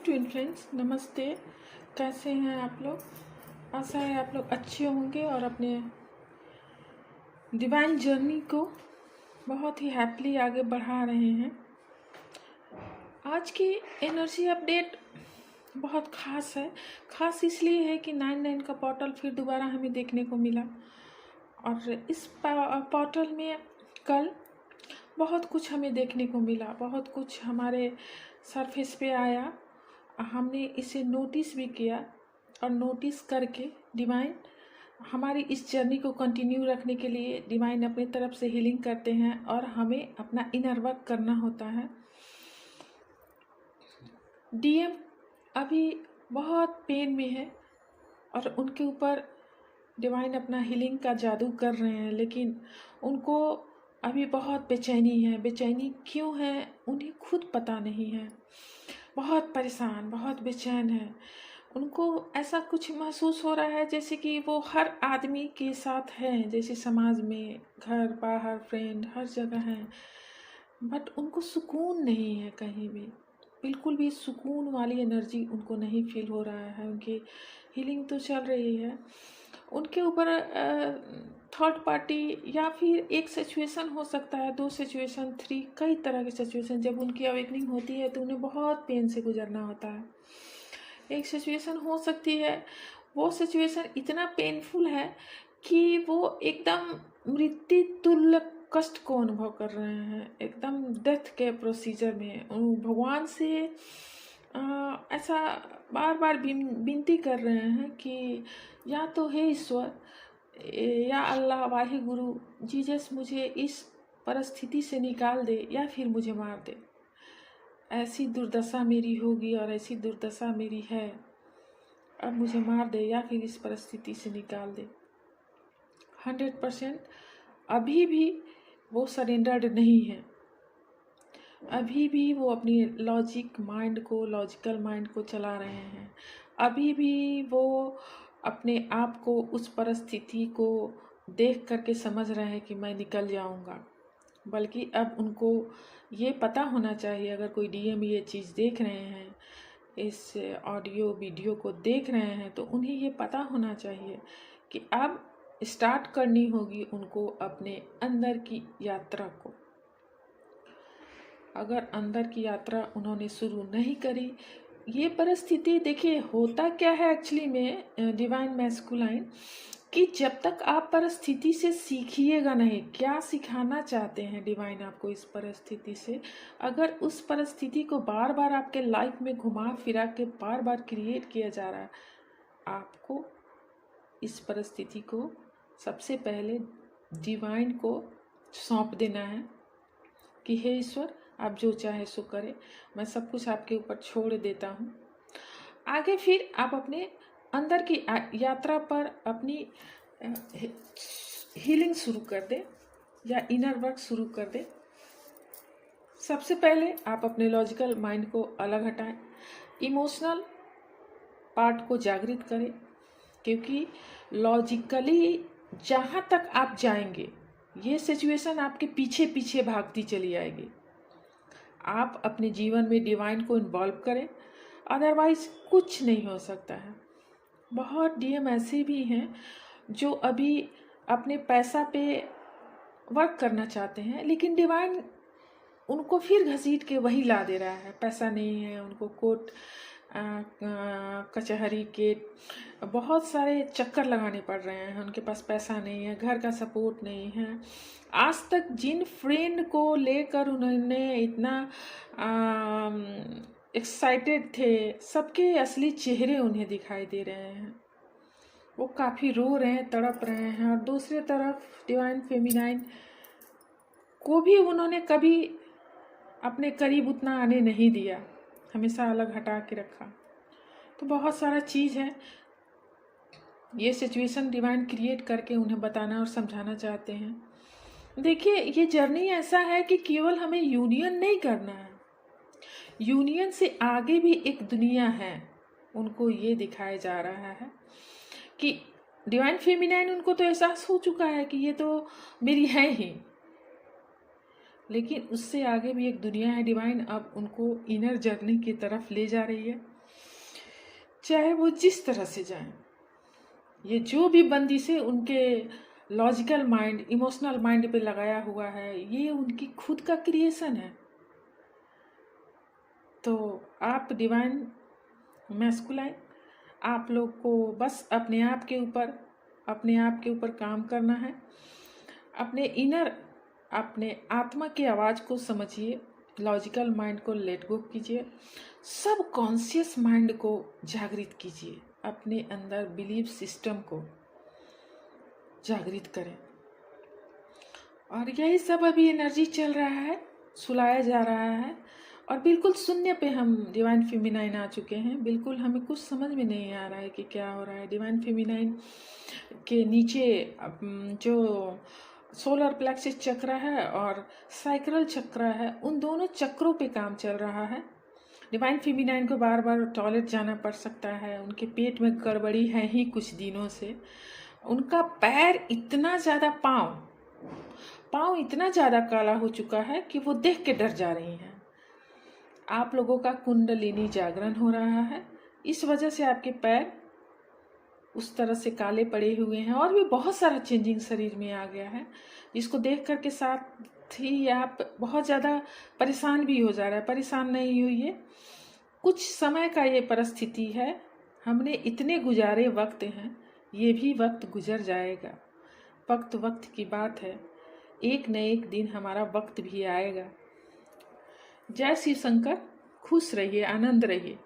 Twin friends, नमस्ते। कैसे हैं आप लोग? आशा है आप लोग अच्छे होंगे और अपने डिवाइन जर्नी को बहुत ही हैप्पीली आगे बढ़ा रहे हैं। आज की एनर्जी अपडेट बहुत ख़ास है। ख़ास इसलिए है कि 9/9 का पोर्टल फिर दोबारा हमें देखने को मिला और इस पोर्टल में कल बहुत कुछ हमें देखने को मिला, बहुत कुछ हमारे सरफेस पे आया। हमने इसे नोटिस भी किया और नोटिस करके डिवाइन हमारी इस जर्नी को कंटिन्यू रखने के लिए डिवाइन अपनी तरफ से हीलिंग करते हैं और हमें अपना इनर वर्क करना होता है। डीएम अभी बहुत पेन में है और उनके ऊपर डिवाइन अपना हीलिंग का जादू कर रहे हैं, लेकिन उनको अभी बहुत बेचैनी है। बेचैनी क्यों है उन्हें खुद पता नहीं है। बहुत परेशान, बहुत बेचैन है। उनको ऐसा कुछ महसूस हो रहा है जैसे कि वो हर आदमी के साथ हैं, जैसे समाज में, घर बाहर, फ्रेंड, हर जगह हैं, बट उनको सुकून नहीं है कहीं भी। बिल्कुल भी सुकून वाली एनर्जी उनको नहीं फील हो रहा है। उनकी हीलिंग तो चल रही है, उनके ऊपर थर्ड पार्टी या फिर एक सिचुएशन हो सकता है, 2 सिचुएशन, 3, कई तरह की सिचुएशन। जब उनकी अवेकनिंग होती है तो उन्हें बहुत पेन से गुजरना होता है। एक सिचुएशन हो सकती है, वो सिचुएशन इतना पेनफुल है कि वो एकदम मृत्यु तुल्य कष्ट को अनुभव कर रहे हैं, एकदम डेथ के प्रोसीजर में। भगवान से ऐसा बार बार विनती कर रहे हैं कि या तो हे ईश्वर या अल्लाह वाहे गुरु जीसस, मुझे इस परिस्थिति से निकाल दे या फिर मुझे मार दे। ऐसी दुर्दशा मेरी होगी और ऐसी दुर्दशा मेरी है, अब मुझे मार दे या फिर इस परिस्थिति से निकाल दे। 100% अभी भी वो सरेंडर्ड नहीं है। अभी भी वो अपनी लॉजिकल माइंड को चला रहे हैं। अभी भी वो अपने आप को उस परिस्थिति को देख करके समझ रहे हैं कि मैं निकल जाऊंगा। बल्कि अब उनको ये पता होना चाहिए, अगर कोई डीएम ये चीज़ देख रहे हैं, इस ऑडियो वीडियो को देख रहे हैं, तो उन्हें ये पता होना चाहिए कि अब स्टार्ट करनी होगी उनको अपने अंदर की यात्रा को। अगर अंदर की यात्रा उन्होंने शुरू नहीं करी, ये परिस्थिति, देखिए होता क्या है एक्चुअली में डिवाइन मैस्कुलाइन, कि जब तक आप परिस्थिति से सीखिएगा नहीं, क्या सिखाना चाहते हैं डिवाइन आपको इस परिस्थिति से। अगर उस परिस्थिति को बार बार आपके लाइफ में घुमा फिरा के बार बार क्रिएट किया जा रहा है, आपको इस परिस्थिति को सबसे पहले डिवाइन को सौंप देना है कि हे ईश्वर, आप जो चाहे सो करें, मैं सब कुछ आपके ऊपर छोड़ देता हूँ। आगे फिर आप अपने अंदर की यात्रा पर अपनी हीलिंग शुरू कर दें या इनर वर्क शुरू कर दें। सबसे पहले आप अपने लॉजिकल माइंड को अलग हटाएं, इमोशनल पार्ट को जागृत करें, क्योंकि लॉजिकली जहाँ तक आप जाएंगे ये सिचुएशन आपके पीछे पीछे भागती चली आएगी। आप अपने जीवन में डिवाइन को इन्वॉल्व करें, अदरवाइज कुछ नहीं हो सकता है। बहुत डीएम ऐसे भी हैं जो अभी अपने पैसा पे वर्क करना चाहते हैं, लेकिन डिवाइन उनको फिर घसीट के वही ला दे रहा है। पैसा नहीं है, उनको कोर्ट कचहरी के बहुत सारे चक्कर लगाने पड़ रहे हैं, उनके पास पैसा नहीं है, घर का सपोर्ट नहीं है। आज तक जिन फ्रेंड को लेकर उन्होंने इतना एक्साइटेड थे, सबके असली चेहरे उन्हें दिखाई दे रहे हैं। वो काफ़ी रो रहे हैं, तड़प रहे हैं। और दूसरी तरफ डिवाइन फेमिनाइन को भी उन्होंने कभी अपने करीब उतना आने नहीं दिया, हमेशा अलग हटा के रखा। तो बहुत सारा चीज़ है, ये सिचुएशन डिवाइन क्रिएट करके उन्हें बताना और समझाना चाहते हैं। देखिए, ये जर्नी ऐसा है कि केवल हमें यूनियन नहीं करना है, यूनियन से आगे भी एक दुनिया है। उनको ये दिखाया जा रहा है कि डिवाइन फेमिनाइन, उनको तो एहसास हो चुका है कि ये तो मेरी है ही, लेकिन उससे आगे भी एक दुनिया है। डिवाइन अब उनको इनर जर्नी की तरफ ले जा रही है। चाहे वो जिस तरह से जाएं। ये जो भी बंदिशें उनके लॉजिकल माइंड, इमोशनल माइंड पे लगाया हुआ है, ये उनकी खुद का क्रिएशन है। तो आप डिवाइन मैस्कुलाइन, आप लोग को बस अपने आप के ऊपर काम करना है। अपने इनर, अपने आत्मा की आवाज़ को समझिए, लॉजिकल माइंड को लेट गो कीजिए, सब कॉन्शियस माइंड को जागृत कीजिए, अपने अंदर बिलीफ सिस्टम को जागृत करें। और यही सब अभी एनर्जी चल रहा है, सुलाया जा रहा है। और बिल्कुल शून्य पे हम डिवाइन फेमिनाइन आ चुके हैं। बिल्कुल हमें कुछ समझ में नहीं आ रहा है कि क्या हो रहा है। डिवाइन फेमिनाइन के नीचे जो सोलर प्लेक्सिस चक्र है और साइक्रल चक्र है, उन दोनों चक्रों पे काम चल रहा है। डिवाइन फेमिनाइन को बार बार टॉयलेट जाना पड़ सकता है, उनके पेट में गड़बड़ी है ही कुछ दिनों से। उनका पैर इतना ज़्यादा, पाँव इतना ज़्यादा काला हो चुका है कि वो देख के डर जा रही हैं। आप लोगों का कुंडलिनी जागरण हो रहा है, इस वजह से आपके पैर उस तरह से काले पड़े हुए हैं। और भी बहुत सारा चेंजिंग शरीर में आ गया है, जिसको देख कर के साथ ही आप बहुत ज़्यादा परेशान भी हो जा रहा है। परेशान नहीं हुई, कुछ समय का ये परिस्थिति है। हमने इतने गुजारे वक्त हैं, ये भी वक्त गुजर जाएगा। वक्त की बात है, एक न एक दिन हमारा वक्त भी आएगा। जय शिव शंकर, खुश रहिए, आनंद रहिए।